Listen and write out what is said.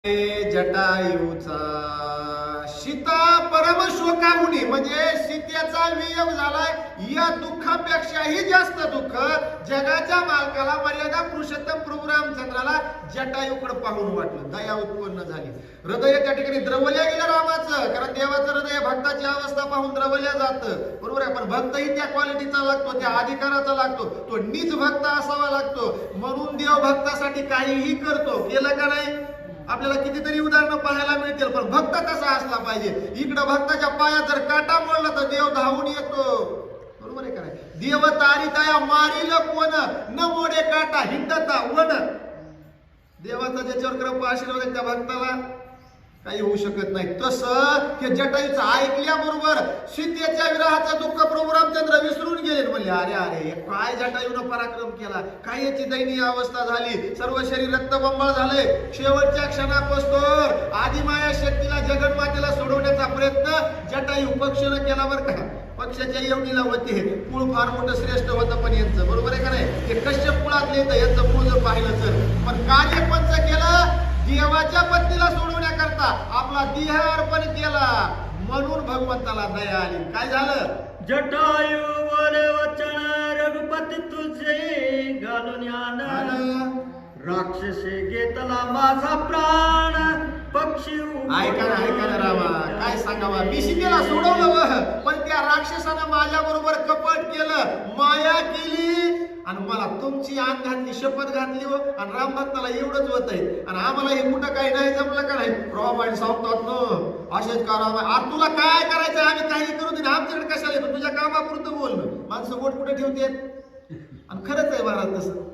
जटायूचा सीता परम शोकामुनी म्हणजे सीतेचा वियोग झालाय या दुःखापेक्षाही जास्त दुःख जगाच्या मालकाला मर्यादा पुरुषोत्तम प्रभू रामचंद्राला जटायूकडे पाहून वाटलं. दया उत्पन्न झाली. हृदय त्या ठिकाणी द्रवल्या गेलं रामाचं, कारण देवाचं हृदय भक्ताची अवस्था पाहून द्रवल्या जातं. बरोबर आहे, पण भक्तही त्या क्वालिटीचा लागतो, त्या अधिकाराचा लागतो, तो नीच भक्त असावा लागतो. म्हणून देव भक्तासाठी काहीही करतो. केलं का नाही? आपल्याला कितीतरी उदाहरणं पाहायला मिळतील, पण भक्त कसा असला पाहिजे. इकडं भक्ताच्या पायात जर काटा मोडला तर देव धावून येतो. बरोबर आहे का नाही? देव तारिताया मारिल कोण न मोडे काटा हिंडता वन. देवाचा ज्याच्यावर कृपा आशीर्वाद आहे त्या भक्ताला काही होऊ शकत नाही. तसं हे जटायूचं ऐकल्याबरोबर सीतेच्या विरहाचं दुःख प्रभू रामचंद्र विसरून गेले. म्हणले अरे अरे काय जटायूनं पराक्रम केला, काय याची दयनीय अवस्था झाली. सर्व शरीर रक्तबंबाळ झाले. शेवटच्या क्षणापासून आदिमाया शक्तीला जगन्मातेला सोडवण्याचा प्रयत्न जटायू पक्षानं केला बरं का. पक्षाच्या येवणीला होते. कुळ फार मोठं श्रेष्ठ होतं पण यांचं, बरोबर आहे का नाही? ते कश्यप कुळातले येतं यांचं मूळ जर पाहिलं तर. पण कार्य पंच केलं देवाच्या पत्नीला सोडवण्याकरता आपला देह अर्पण केला. म्हणून भगवंताला दया आली. काय झालं? जटायू बोले वचन रघुपती तुझे घालून आण, राक्षसे घेतला माझा प्राण, पक्षी ऐका ना रामा, काय सांगावा. मी सीतेला सोडवलं, पण त्या राक्षसानं माझ्या बरोबर कपट केलं, माया केली आणि मला तुमची आण घातली, शपथ घातली हो. आणि राम भक्ताला एवढंच होत आहे. आणि आम्हाला हे कुठं काही नाही जमलं का नाही. रामायण सांगतात ना असेच का राम, आज तुला काय करायचं आम्ही काही करू दे, आमच्याकडे कशाला येतो? तुझ्या कामापुरतं बोलणं. माणसं बोट कुठे ठेवते. आणि खरंच आहे महाराज तसं.